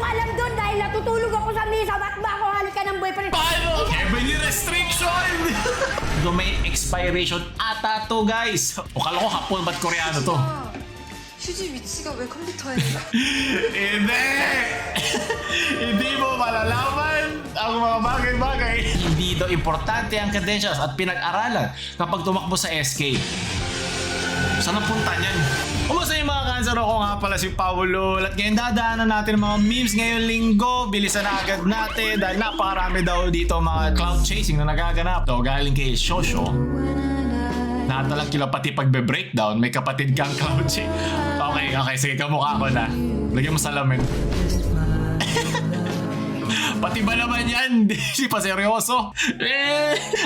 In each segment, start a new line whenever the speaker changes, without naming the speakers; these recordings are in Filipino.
akong alam doon dahil natutulog ako sa mesa. Ba't ba ako halika ng boyfriend?
Paano? Eh, may restriction! Domain expiration ata to, guys. O kala ko Hapon, ba't Koreano to?
휴지 위치가 왜 컴퓨터에 있어?
Hindi! Hindi mo malalaman ang mga bagay-bagay. Hindi daw importante ang credentials at pinag-aralan kapag tumakbo sa SK. Saan ang punta niyan? Kumusta yung mga cancer? Ako nga pala si Paulo. At ngayon dadaanan natin ang mga memes ngayong linggo. Bilisan na agad natin dahil napakarami daw dito mga cloud chasing na nagaganap. So galing kay Shosho. Natalang kilo pati pagbe-breakdown, may kapatid kang cloud chasing. Okay, sige, kamukha ko na. Lagyan mo salamin. Pati ba naman yan? Hindi pa seryoso.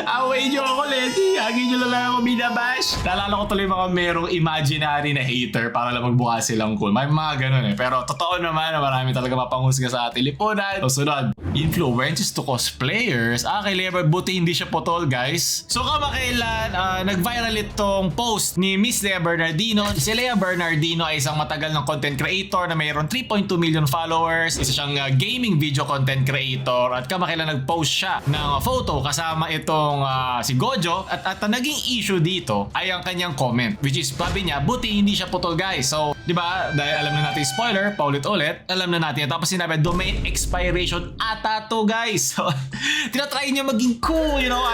Away nyo ako, Leti. Hagi nyo lang ako binabash. Naalala ko tuloy mga merong imaginary na hater para lang magbuka silang cool. May mga ganun eh. Pero totoo naman na marami talaga mapanghusga sa ating lipunan. So, sunod. Influencers to cosplayers. Kay Leber, buti hindi siya potol, guys. So, kamakailan, nag-viral itong post ni Miss Lea Bernardino. Si Lea Bernardino ay isang matagal ng content creator na mayroon 3.2 million followers. Isa siyang gaming video content creator. At kamakailan nag-post siya ng photo kasama itong si Gojo. At naging issue dito ay ang kanyang comment. Which is, sabi niya, buti hindi siya potol, guys. So, di ba, dahil alam na natin spoiler, paulit-ulit, alam na natin. Tapos sinabi, domain expiration ata to, guys. So, tinatry niya maging cool, you know.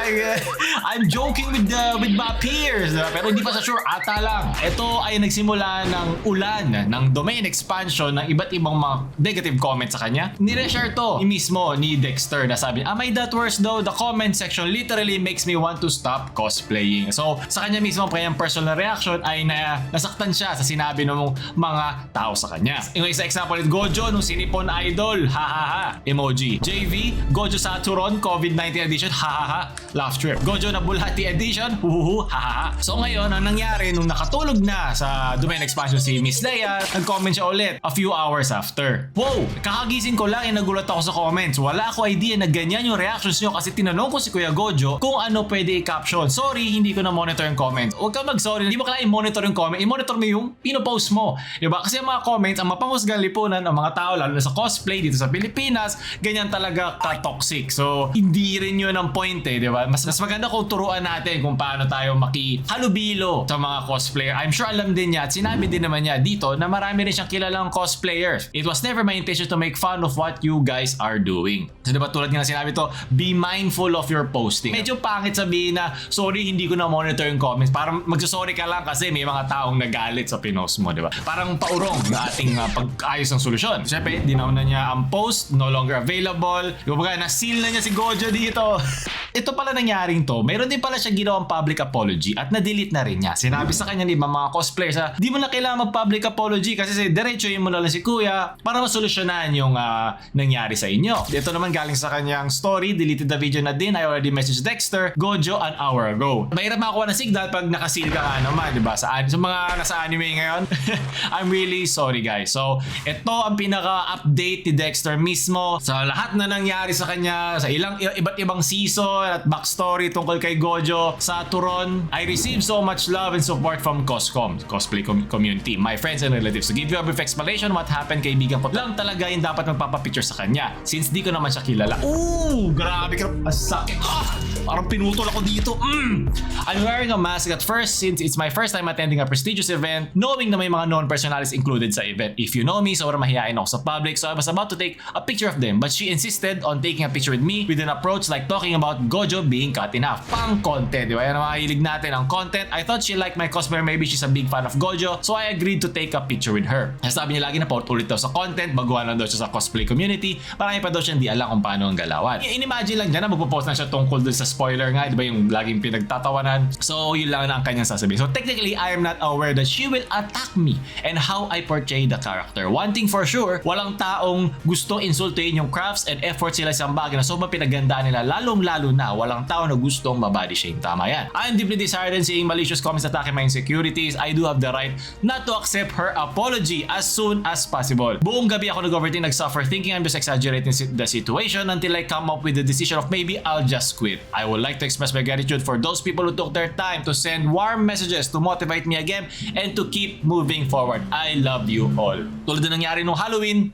I'm joking with my peers. Pero hindi pa sa sure, ata lang. Ito ay nagsimula ng ulan ng domain expansion ng iba't ibang mga negative comments sa kanya. Nire-share to ni mismo ni Dexter na sabi, am I that worse though? The comment section literally makes me want to stop cosplaying. So, sa kanya mismo, kanyang personal reaction ay nasaktan siya sa sinabi ng mga tao sa kanya. Yung isa example ni Gojo nung sinipon idol, hahaha, emoji. JV, Gojo Saturon, COVID-19 edition, hahaha, laugh trip. Gojo na Bulhati edition, huhuhu, hahaha. So ngayon, ang nangyari nung nakatulog na sa domain expansion si Miss Lea, nag-comment siya ulit a few hours after. Wow! Kakagising ko lang, nagulat ako sa comments. Wala ako idea na ganyan yung reactions nyo kasi tinanong ko si Kuya Gojo kung ano pwede i-caption. Sorry, hindi ko na monitor yung comments. Huwag ka mag-sorry, hindi mo kailangan i-monitor yung comment. I-monitor mo yung pinopost mo. Diba? Kasi ang mga comments, ang mapanghusgang lipunan ng mga tao, lalo na sa cosplay dito sa Pilipinas, ganyan talaga ka-toxic. So, hindi rin yun ang point eh, diba? Mas maganda kung turuan natin kung paano tayo makihalubilo sa mga cosplayer. I'm sure alam din niya at sinabi din naman niya dito na marami rin siyang kilalang cosplayers. It was never my intention to make fun of what you guys are doing. So diba tulad nga na sinabi to, be mindful of your posting. Medyo pangit sabihin na, sorry hindi ko na monitor yung comments. Parang magsasorry ka lang kasi may mga taong nagalit sa pinost mo, diba? Parang paurong na ating pag-ayos ng solusyon. Siyempre, dinaw na niya ang post, no longer available. Kumbaga, na-seal na niya si Gojo dito. Ito pala nangyaring to, mayroon din pala siya ginawang public apology at na-delete na rin niya. Sinabi sa kanya ni mga cosplayers na, di mo na kailangan mag-public apology kasi diretsuhin mo na lang si Kuya para masolusyonan yung nangyari sa inyo. Ito naman galing sa kanyang story, deleted the video na din. I already messaged Dexter, Gojo an hour ago. Mahirap makakuha ng signal pag nakasil ka nga naman, di ba? Sa mga nasa anime ngayon. I'm really sorry, guys. So, ito ang pinaka-update ni Dexter mismo sa lahat na nangyari sa kanya, sa iba't ibang season at backstory tungkol kay Gojo Saturon. I received so much love and support from Coscom, cosplay community, my friends and relatives. To give you a brief explanation what happened, kaibigan ko lang talaga yung dapat magpapapicture sa kanya since di ko naman siya kilala. Grabe ka. Asakit. Parang pinutol ako dito. I'm wearing a mask at first since it's my first time attending a prestigious event, knowing na may mga known personalities included sa event. If you know me, sobrang mahihain ako sa public, so I was about to take a picture of them, but she insisted on taking a picture with me with an approach like talking about Gojo being cut in half. Pang content, di ba? Yan ang mahilig natin ang content. I thought she liked my cosplayer, maybe she's a big fan of Gojo, so I agreed to take a picture with her. Sabi niya lagi na paulit-ulit daw sa content, baguhan lang daw siya sa cosplay community, marami pa daw siya hindi alam kung paano ang galawan. In-imagine lang dyan na magpo-post na siya tungkol dun sa spoiler nga, di ba, yung laging pinagtatawanan. So yun lang ang kanyang sasabihin. So technically, I am not aware that she will attack me and how I portray the character. One thing for sure, walang taong gusto insultuin yung crafts and efforts sila sa bagay na sobrang pinagandaan nila, lalong-lalo na walang tao na gustong mabody shame. Tama yan. I am deeply disheartened seeing malicious comments attacking my insecurities. I do have the right not to accept her apology as soon as possible. Buong gabi ako nag-overthink, nag-suffer, thinking I'm just exaggerating tolerate the situation until I come up with the decision of maybe I'll just quit. I would like to express my gratitude for those people who took their time to send warm messages to motivate me again and to keep moving forward. I love you all. Tulad na nangyari nung Halloween,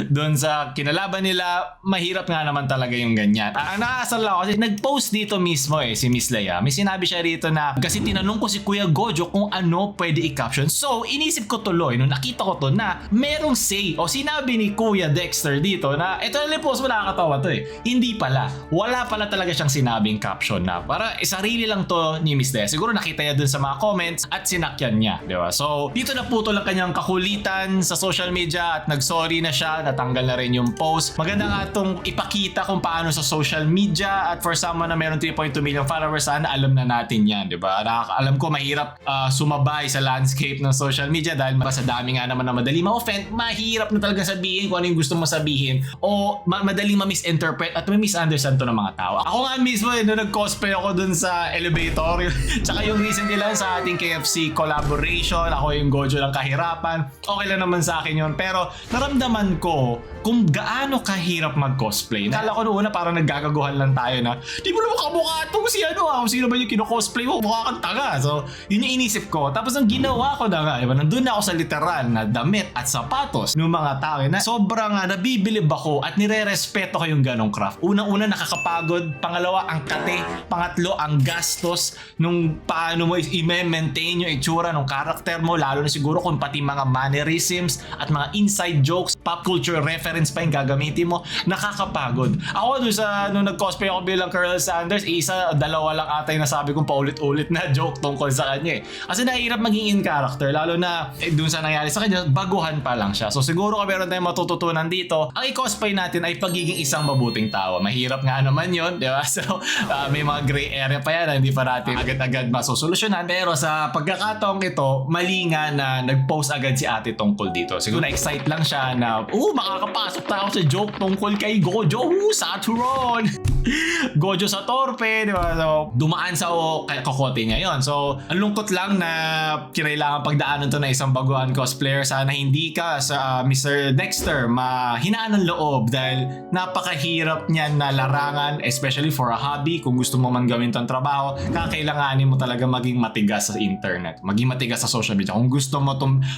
doon sa kinalaban nila, mahirap nga naman talaga yung ganyan. Ang nakaasal lang ako kasi nag-post dito mismo si Miss Leia. May sinabi siya rito na kasi tinanong ko si Kuya Gojo kung ano pwede i-caption. So, inisip ko tuloy, nung nakita ko to na merong say o sinabi ni Kuya Dexter dito na ito na post mo, nakakatawa to Hindi pala. Wala pala talaga siyang sinabing caption na para sarili lang to ni Miss Leia. Siguro nakita niya dun sa mga comments at sinakyan niya. Diba? So, dito na putol ang kanyang kakulitan sa social media at nag-sorry na siya. Natanggal na rin yung post. Maganda nga itong ipakita kung paano sa social media at for someone na meron 3.2 million followers, sana alam na natin yan. Diba? Alam ko mahirap sumabay sa landscape ng social media dahil sa dami nga naman na madali ma-offend, mahirap na talaga sabihin kung ano yung gusto mo sabihin o madaling ma-misinterpret at ma-misunderstand to ng mga tao. Ako nga mismo nung nag-cosplay ako dun sa elevator tsaka yung recently lang sa ating KFC collaboration, ako yung Gojo ng kahirapan, okay lang naman sa akin yun, pero naramdaman ko kung gaano kahirap mag-cosplay. Nakala ko noon na parang naggagaguhan lang tayo na di mo naman kamukha itong si kung sino ba yung kino-cosplay mo, mukha kang taga. So, yun yung inisip ko. Tapos ang ginawa ko na nga, diba, nandun na ako sa literal na damit at sapatos ng mga tao na sobrang nabibilib ako at nire-respeto ko yung ganong craft. Unang-una nakakapagod, pangalawa ang kate, pangatlo ang gastos nung paano mo i-maintain yung itsura ng karakter mo, lalo na siguro kung pati mga mannerisms at mga inside jokes, pop culture reference pa yung gagamitin mo, nakakapagod. Ako nung nag-cosplay ako bilang Colonel Sanders, dalawa lang ata yung nasabi kong paulit-ulit na joke tungkol sa kanya Kasi nahirap maging in character, lalo na dun sa nangyari sa kanya, baguhan pa lang siya. So siguro kung meron tayong matututunan dito, ang i-cosplay natin ay pagiging isang mabuting tao. Mahirap nga naman yun, di ba? So may mga gray area pa yan na hindi pa natin agad-agad masusolusyonan. Pero sa pagkakataong ito, mali nga na nag-post agad si ate tungkol dito. Siguro na-excite lang siya na, makakapasok tayo sa joke tungkol kay Gojo Saturon. Gojo sa torpe, di ba? So, dumaan sa kokote niya yon. So, ang lungkot lang na kinailangan pagdaanan to na isang baguhan cosplayer. Sana hindi ka sa Mr. Dexter mahinaan ng loob dahil napakahirap niyan na larangan, especially for a hobby. Kung gusto mo man gawin tong trabaho, kakailanganin mo talaga maging matigas sa internet, maging matigas sa social media. Kung gusto mo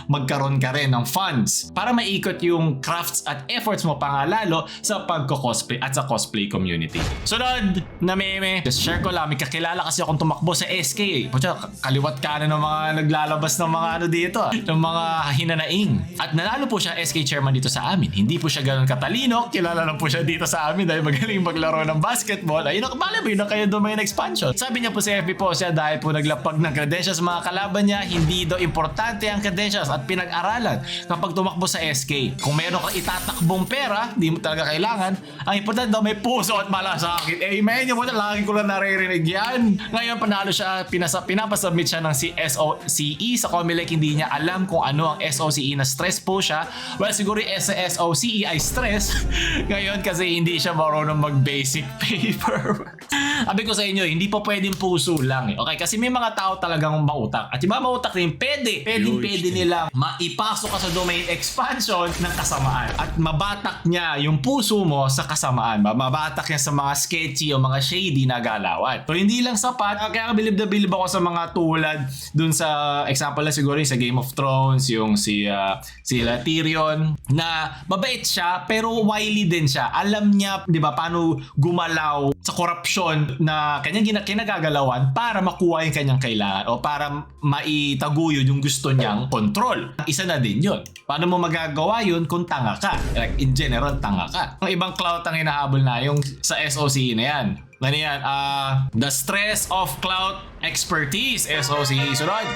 magkaroon ka rin ng funds para maikot yung crafts at efforts mo pa nga lalo sa pagko-cosplay at sa cosplay community. Sunod na meme, just share ko lang, may kakilala kasi akong tumakbo sa SK kaliwat kanan ng mga naglalabas ng mga dito, ng mga hinanaing. At nanalo po siya SK chairman dito sa amin. Hindi po siya ganoon katalino, kilala lang po siya dito sa amin dahil magaling maglaro ng basketball. Ayun, yun na kayo domain expansion. Sabi niya po sa FB po siya dahil po naglapag ng credentials sa mga kalaban niya, hindi daw importante ang credentials at pinag-aralan kapag tumakbo sa SK. Kung meron kang itatakbong pera, di mo talaga kailangan. Ang importante daw may puso at malasakit. Amen. Yung mga lagi ko lang naririnig yan. Ngayon panalo siya, pinapasubmit siya ng SOCE sa Comelec. Hindi niya alam kung ano ang SOCE na stress po siya. Well, siguro yung SOCE ay stress. Ngayon kasi hindi siya marunong mag-basic paper. Sabi ko sa inyo, hindi po pwedeng puso lang Okay, kasi may mga tao talagang mautak. At yung mga mautak rin, pwede nilang maipasok ka sa domain expansion ng kasamaan. At mabatak niya yung puso mo sa kasamaan. Mabatak niya sa mga sketchy o mga shady na galawan. So hindi lang sapat. Kaya bilib na bilib ako sa mga tulad dun sa example na siguro yung sa Game of Thrones, yung si Tyrion, na mabait siya pero wily din siya. Alam niya, di ba, paano gumalaw sa korupsyon na kanyang kinagagalawan para makuha yung kanyang kailangan o para maitaguyod yung gusto niyang control. Isa na din yun. Paano mo magagawa yun kung tanga ka? Like, in general, tanga ka. Ang ibang clout ang hinahabol na yung sa SOCE na yan. Ano yan? The stress of clout expertise, SOCE. Sunod.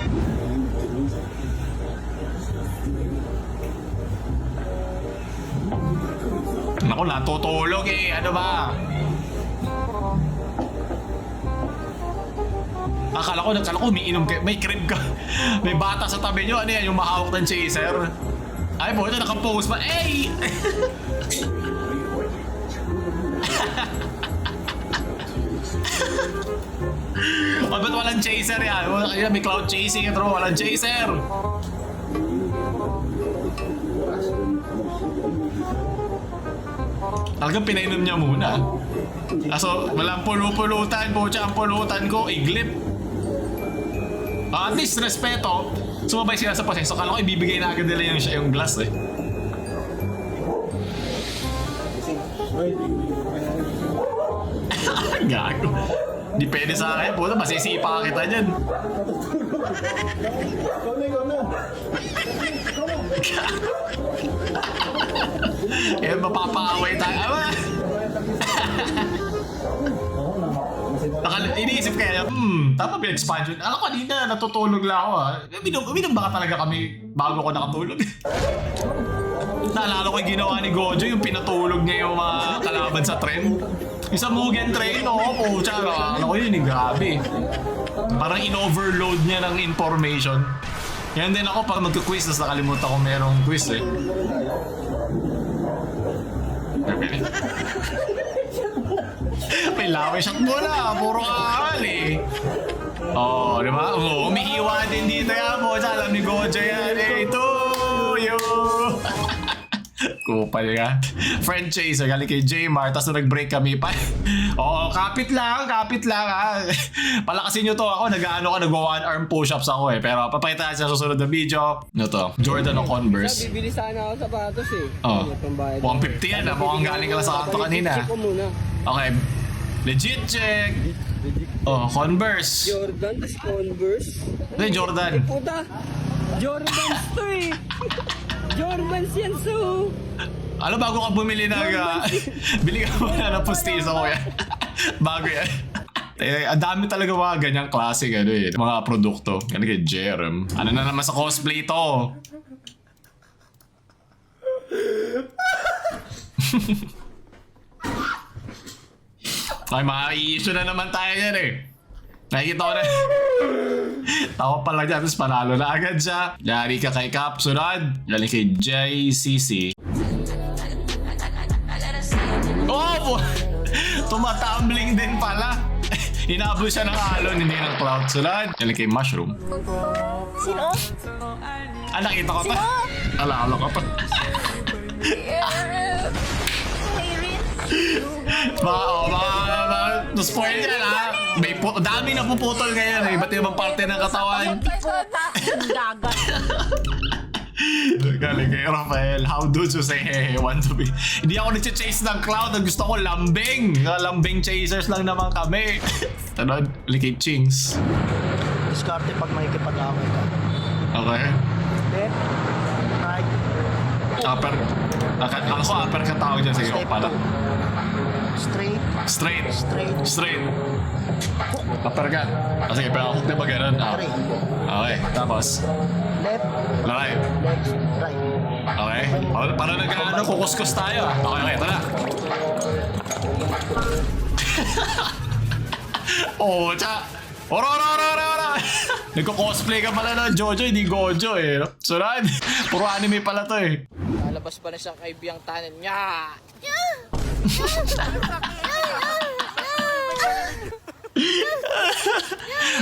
Naku, natutulog Ano ba? Akala ko umiinom kayo. May crib ka. May bata sa tabi nyo. Ano yan? Yung mahawak ng chaser? Ay po, ito nakapost pa. Hey! Ba't walang chaser yan? May cloud chasing ito. Walang chaser. Talagang pinainom niya muna. Kaso walang pulutan po siya. Ang pulutan ko, iglip. At least, respeto. Sumabay sila sa proseso. Kala ko ibibigay na agad nila yung glass eh. Gago. Di pwede sa akin. Puta, masisipa kita dyan. Eh, mapapaaway tayo. Iniisip kaya, tama ba yung expansion? Alam ko, kanina natutulog lang ako ha. Uminom ba ka talaga kami bago ko nakatulog? Naalala ko yung ginawa ni Gojo, yung pinatulog niya yung mga kalaban sa tren. Yung sa Mugen train, po, tsaka ano ko yun, grabe. Parang in-overload niya ng information. Yan din ako pag magka-quiz, tapos nakalimutan ko merong quiz eh. May laway shot mo na, puro kakal eh. Oh, di ba? Oh, umihiwa din dito yan po. Alam ni Gojo yan eh. To you. Kupal ka. Friend chaser, galing kay Jmar, tapos na nag-break kami pa. Oo, kapit lang ha. Palakasin nyo to ako, nag-one arm push-ups ako eh. Pero papakita natin sa susunod na video. Ano to? Jordan o Converse?
Bibili sana ako sapatos eh.
Oh, 150 yan ah. Mukhang galing ka lang sa kanto kanina.
Check ko muna.
Okay, legit check. Oh, Converse.
Jordan, tas Converse.
Ano yung Jordan?
Puta! Jordans to eh! Jordans yan so!
Alam, bago ka bumili ng... bili ka muna ng pustiso ko yan. Bago yan. Ang dami talaga mga ganyang klase mga produkto. Ganun kay Jerem. Ano na naman sa cosplay to? Ay, ma-i-issue na naman tayo yan eh. Nakikita ko na. Tawa pa lang dyan, tapos panalo na agad siya. Yari ka kay Cap, sunod. Galing kay JCC. Oh! Tumatumbling din pala. Inabot siya ng alon, hindi ng cloud. Sunod. Galing kay Mushroom.
Sino?
Ah, nakita ko pa. Alala ko pa. Spoil yan ha. May dami na puputol ngayon eh. Iba't ibang parte ng katawan.
Dagat.
Galing kay Rafael. How do you say hey, want to be? Hindi ako nag-chase ng cloud. Ang gusto ko lambing. Lambing chasers lang naman kami. Tanod, kay Chings.
Diskarte pag may kipag-away ka.
Okay.
Left, right,
Ako upper ka tawag dyan. Sige,
step
pala.
2. Straight,
Straight. Upper ka. Sige, pero hook na ba ganun?
Straight.
Okay, tapos.
Left,
Right.
left, right.
Okay. Para kukuskus tayo ah. Okay, tara. Oh, tsa. Ora. Nagko-cosplay ka pala ng Jojo, hindi Gojo eh. Sunod. Puro anime pala to eh.
Lalabas pa na siyang kaibiyang tanan niya.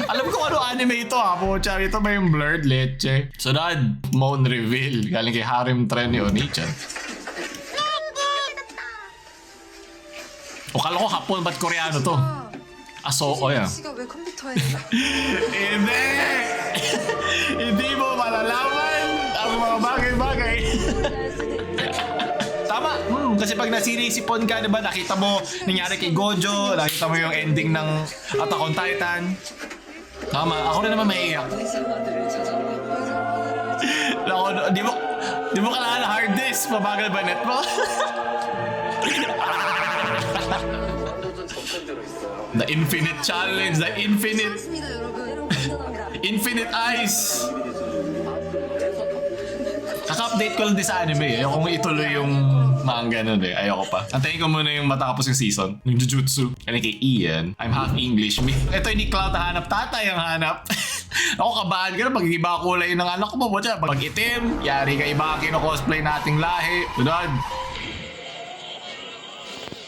Alam ko ano anime ito ha. Pucha, ito ba yung Blurred Leche? Sunod. Moan reveal. Galing kay Harem Tren ni Onichan. O kala ko Hapon, ba't Koreano to? Aso, o yan.
위치가 왜 컴퓨터에 있나?
Hindi! Hindi mo malalaman ang mga bagay-bagay. Tama. Kasi pag nasirisipon ka, diba, nakita mo nangyari kay Gojo, nakita mo yung ending ng Attack on Titan. Tama. Ako na naman maiiyak. Ako, di mo kailangan na hard disk. Mabagal ba net mo? The infinite challenge, the infinite eyes. Kaka-update ko lang din sa anime eh. Ayoko kong ituloy yung manga nun eh. Ayoko pa. Antayin ko muna yung matapos yung season. Yung Jujutsu. Kaya kay Ian, I'm half English. Ito hindi Cloud hanap, tatay ang hanap. Ako kabahan ka na pag iba kulay ng anak ko mo. Pag itim, yari ka iba kino-cosplay nating lahi. Tunod.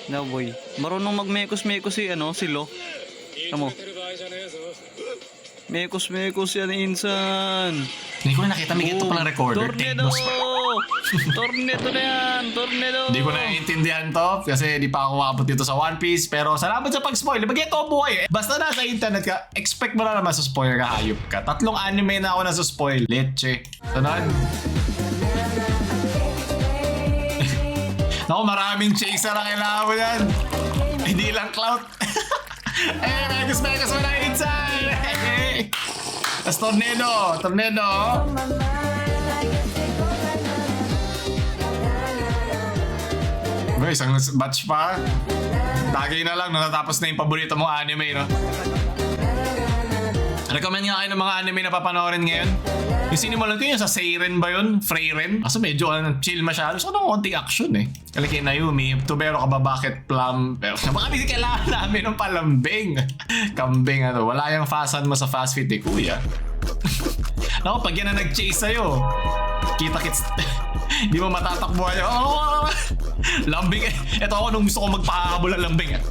No boy. Marunong magmekos-mekos si Lo. Tamo. Mekos yan insan.
Hindi ko na nakita may ito palang recorder. Take
Tornado!
notes pa.
Tornado na yan! Tornado!
Hindi ko naiintindihan to kasi di pa ako makapot dito sa One Piece. Pero salamat sa pag-spoil. Bagay ito buhay eh. Basta nasa internet ka, expect mo na naman sa spoiler ka, hayop ka. 3 anime na ako na sa spoil. Leche. Sunod. Naku, maraming chaser ang kailangan mo yan. Hindi lang clout. Megas mo na inside. Tapos tornado. Ba, isang batch pa. Tagay na lang, natapos na yung paborito mong anime, no? Recommend nga kayo ng mga anime na papanoorin ngayon. Yung sinimulan ko yun sa Seiren ba yun? Freyren? Kaso medyo chill masyado. So, konting action eh. Kali kay Naomi, tubero ka ba bakit plum? Pero baka kasi kailangan namin ng palambing. Kambing ano. Wala yung fasan mo sa fast food eh, kuya. Naku, pag yan na nag-chase sa'yo, kita-kits. Di mo matatakbuhan yun. Oh! Lambing eh. Ito ako nung gusto ko magpahabol ng lambing eh.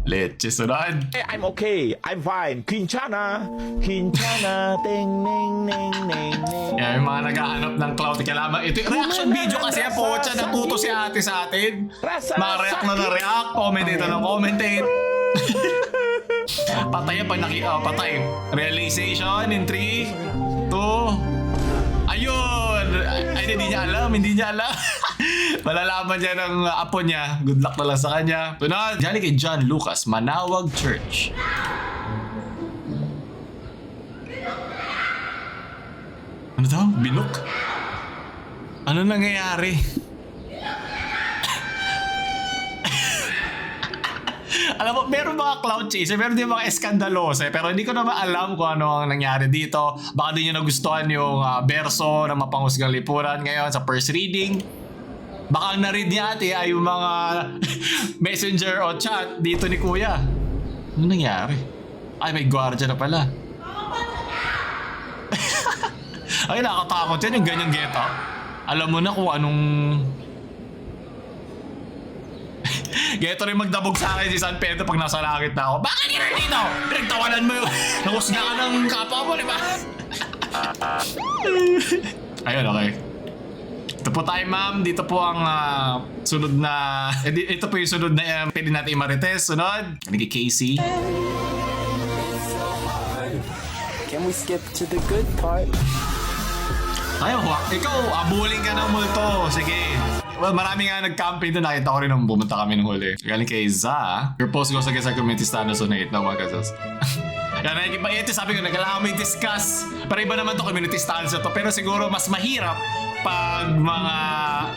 Leche, sunod.
I'm okay. I'm fine. Quinchana. Ting, ning, ning, ning, ning.
Yeah, yung mga naghahanap ng clout. Kailangan ito yung reaction video kasi po. Natuto si ate sa atin. Mga-react na react. Commentate na commentate. Patay pag patay. Realization in 3, 2. Ayun! Ay, hindi niya alam. Malalaman niya ng apo niya. Good luck na lang sa kanya. Tunod, galing kay John Lucas, Manawag Church. Ano daw? Binok? Ano nangyayari? Alam mo, meron mga cloud chaser, meron din mga eskandaloso pero hindi ko naman alam kung ano ang nangyari dito. Baka din nyo nagustuhan yung verso ng Mapanghusgang Lipunan ngayon sa first reading. Baka ang naread niya ate ay yung mga messenger o chat dito ni kuya. Ano nangyari? Ay, may gwardiya na pala. Ay, nakatakot yan yung ganyang get-up. Alam mo na kung anong... Geto rin magdabog sa akin si San Pedro pag nasa langit na ako. Bakit yun dito? Pinagtawanan mo yun. Nahusga ka ng kapwa mo, di ba? Ayun, okay. Ito po tayo, ma'am. Dito po ang sunod na... Ito po yung sunod na pwede natin i-marites. Sunod. Naging Casey.
Can we skip to the good part?
Ayaw, ikaw, abuling ka ng multo. Sige. Well, marami nga nag-camping doon. Nakita ko rin nung bumunta kami ng huli. Galing kay Za. Your post goes against our community standards on 8 na mga kasas. Yan, ito sabi ko, kailangan may discuss. Pero iba naman to community standards to. Pero siguro mas mahirap pag mga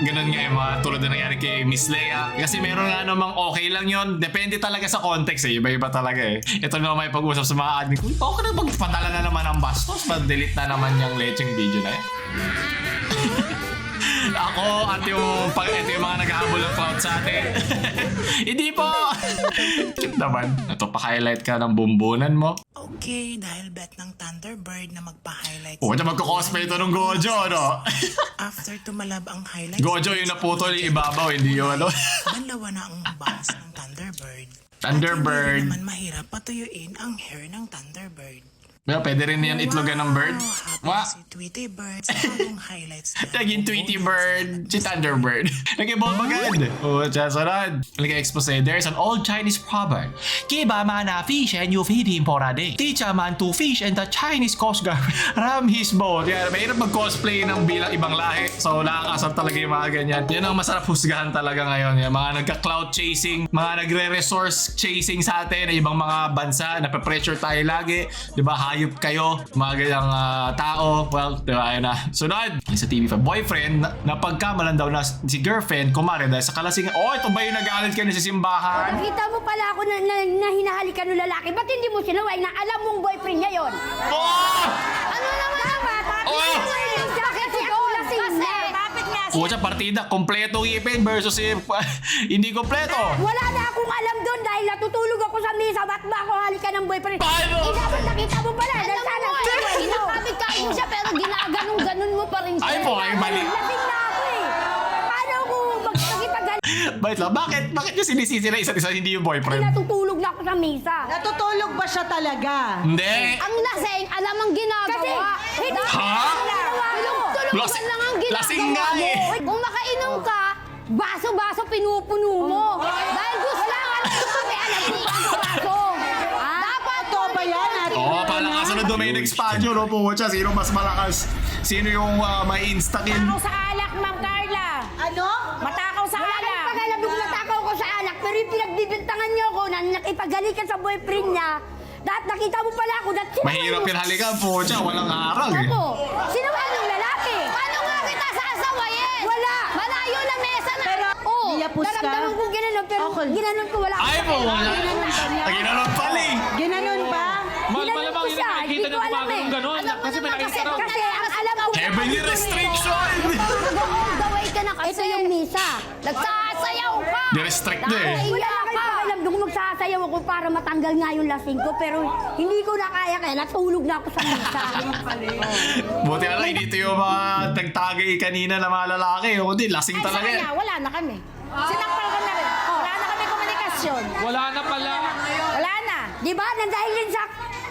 ganun nga yung mga tulad na nangyari kay Miss Leia. Kasi meron nga namang okay lang yon. Depende talaga sa context eh. Iba-iba talaga eh. Ito na may pag-usap sa mga admin ko. Okay na magpadala na naman ang bastos. Pag-delete na naman yung lecheng video na eh. Ako at ito yung mga nag-ahabol ng cloud sa atin. Hindi po! Cute naman. Ito, pa-highlight ka ng bumbunan mo.
Okay, dahil bet ng Thunderbird na magpa-highlight.
Oo, magko-cosplay ito ng Gojo, no?
After tumalab ang highlights.
Gojo yung naputol yung ibabaw, hindi yung ano.
Banlawa na ang bangs ng Thunderbird.
Thunderbird.
At hindi naman mahirap patuyuin ang hair ng Thunderbird.
Well, pwede rin yan itlogan ng bird.
Happy si Tweety Bird sa bagong highlights na.
Naging Tweety Bird, si Thunderbird. Nag-evolve agad. Oo, sarad. Nag-expose, there's an old Chinese proverb. Kiba man a fish and you feed him for a day. Teach a man to fish and the Chinese Coast Guard ram his boat. Yan, mahirap mag-cosplay ng bilang ibang lahi. So, nakakasar talaga yung mga ganyan. Yan ang masarap husgahan talaga ngayon. Yan, mga nagka-cloud chasing, mga nagre-resource chasing sa atin, ibang mga bansa, nape-pressure tayo lagi. Diba, hayop kayo, mga ganyang tao. Well, diba, ayun na. Sunod, yung sa TV5, boyfriend, na pagkamalan daw na si girlfriend, kumare dahil sa kalasingan. Oh, ito ba yung nag-aalit kayo sa simbahan?
Nakita mo pala ako na hinahalikan ng lalaki. Ba't hindi mo sinaway na alam mong boyfriend niya yon?
Oh!
Ano naman dapat?
Oh!
Bakit ikaw lasing na? Bakit nga siya?
Pucha, partida, kompleto ipin versus hindi kompleto.
Wala na akong alam doon dahil natutulog ako sa misa. Ba't ba ako halikan ng boyfriend?
Paano?
Dapat nakita mo pala.
Alam mo mo eh, kinakabit-kabit mo siya pero ginaganon-ganon mo pa rin siya.
Ay po, ay mali.
Lasing na ako eh. Paano ako magkakipag...
Bait lang. Bakit nyo sinisisi na isa't isa hindi yung boyfriend?
Natutulog na ako sa misa.
Natutulog ba siya talaga?
Hindi.
Ang laseng, alam ang ginagawa. Kasi,
Ha?
Tulog-tulugan lang ang ginagawa
Lasing nga
mo.
eh.
Kung makainom ka, baso-baso pinupuno mo. Dahil gusto lang, alam ko may alam mo baso-baso. Dapat
Ito ba yan?
Oo, palakasan ng Dominic Spaggio, no po siya. Sino mas malakas? Sino yung may insta-kill?
sa alak, Ma'am Carla.
Ano?
Matakaw sa alak. Wala kang pag-alam yung natakaw ko sa alak. Pero yung pinagbibintangan niyo ako na nakipagalikan sa boyfriend niya, dahil nakita mo pala ako,
Mahirap yung halikan po siya. Walang arag eh.
Opo. Sinungaling lalaki. Paano nga kita sasawayin? Wala. Malayo na mesa na. Pero,
Niyapos ka?
naramdaman kong ginanon, pero
Okay.
ginanon ko wala.
Ay po, wala. Ginanon pala eh.
Ginanon ba?
Ginanon ko siya. Hindi ko alam eh.
Kasi may nakita raw.
Kasi ang alam ko,
Heavenly restriction!
all the way ka na kasi. Ito yung misa. Nagsasayaw ka.
Di-restrict na eh.
Wala ka. Alam ko magsasayaw ako para matanggal nga yung lasing ko, pero hindi ko na kaya kaya natulog na ako sa misa.
Buti na lang, dito yung mga tagtagay kanina na mga lalaki. O di, lasing
Ay, sa
talaga.
kanya, wala na kami. Sinakpal ko na rin. Wala na kami komunikasyon.
Wala na pala.
Wala na. Di ba? Nandahil din sa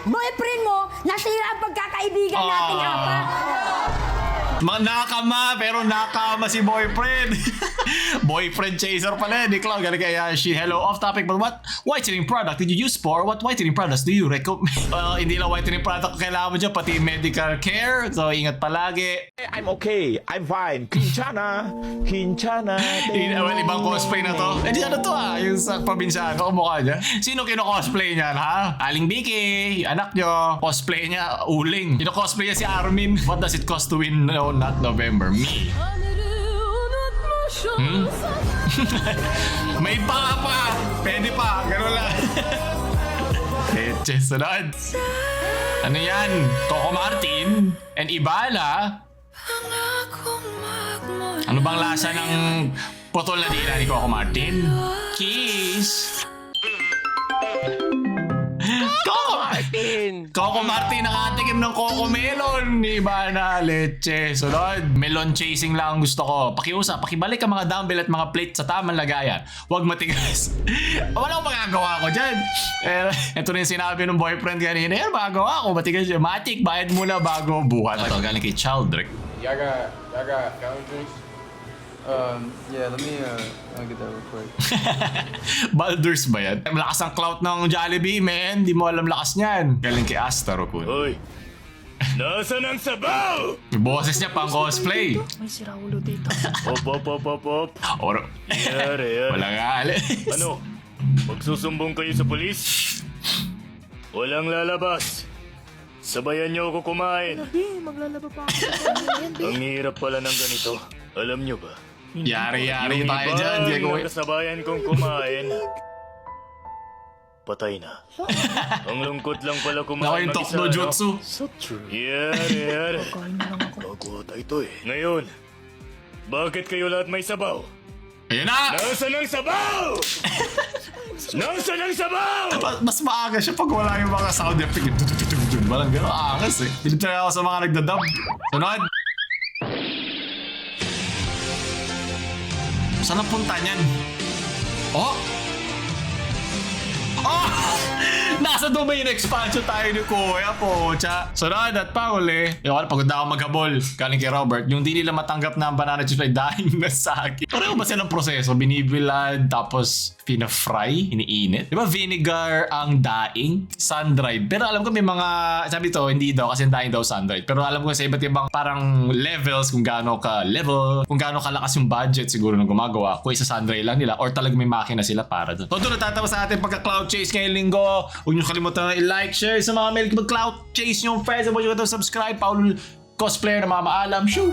boyfriend mo, nasira ang pagkakaibigan nating apat.
Nakama, pero nakama si boyfriend. Boyfriend chaser pala. Di Cloud, galing kay Yashi. Hello, off topic, but what whitening product did you use for? What whitening products do you recommend? Hindi lang whitening product kailangan mo dyan, pati medical care. So, ingat palagi.
I'm okay. I'm fine. Quinchana. Quinchana.
Well, ibang cosplay na to. Eh, di ano to yung sa probinsyano, kumukha niya. Sino kino-cosplay niyan, ha? Aling Vicky, anak nyo. Cosplay niya, uling. Kino-cosplay niya si Armin. What does it cost to win, no, not November? Me. May pa. Pwede pa. Ganun lang. Eche, sunod. Ano yan? Coco Martin and Ibala. Ano bang lasa ng putol na dila ni Coco Martin? Kiss. Coco Martin nakatikim ng Coco Melon. Iba na leche. Sunod, melon chasing lang ang gusto ko. Pakiusap, pakibalik ang mga dumbbell at mga plate sa tamang lagayan. Huwag matigas. Wala akong magagawa ko dyan. Ito na yung sinabi ng boyfriend kanina. Yan, magagawa ko. Matigas yun. Matik, bayad muna bago buhat. Ito, galing kay Childrick.
Y'all got fountain drinks? Yeah, let me get that real quick.
Baldur's ba yan? Malakas ang clout ng Jollibee, man. Di mo alam lakas niyan. Galing kay Astaro po.
Hoy. Nasaan ang sabaw?
Yung boses niya pang cosplay.
May siraulo dito. Op.
Oro.
Yari.
Wala nga alis.
Ano? Magsusumbong kayo sa pulis? Walang lalabas. Sabayan niyo ako kumain.
maglalaba pa ako.
Ang hirap pala ng ganito. Alam niyo ba?
Yari-yari
Yung
tayo
iba
dyan. Di ko...
ang kasabayan kong kumain. Patay na. Ang lungkot lang pala
Nako
kumain
yung
mag-isa,
Tokno Jutsu.
So true.
Yari. Bago ito eh. Ngayon, bakit kayo lahat may sabaw?
Ayun na!
Nasaan ang sabaw? Nasaan ang sabaw?
Mas maaga siya pag wala yung mga sound effect. Walang gano'n aangas eh. Pinitry ako sa mga nagdadub. Sunod! Saan ang punta niyan? Oh! Oh! Nasa domain expansion tayo ni Kuya po. Sunod at panghuli. Yung pagod na ako maghabol. Galing kay Robert. Yung di nila matanggap na ang banana chips ay dahing na sa akin. Pareho ba silang proseso? Binibilad, tapos pina-fry, iniinit. Di ba vinegar ang daing? Sun-dried. Pero alam ko may mga, sabi to, hindi daw kasi daing daw sun-dried. Pero alam ko sa iba't ibang parang levels, kung gaano ka level, kung gaano kalakas yung budget siguro ng gumagawa. Kung isa sun-dry lang nila or talaga may makina sila para doon. So doon natatawa sa ating pagka-cloud chase ngayong linggo. Huwag niyo kalimutan na i-like, share sa mga mail mag-cloud chase yung friends. Huwag niyo subscribe. Paul Cosplayer na mamaalam. Shoo!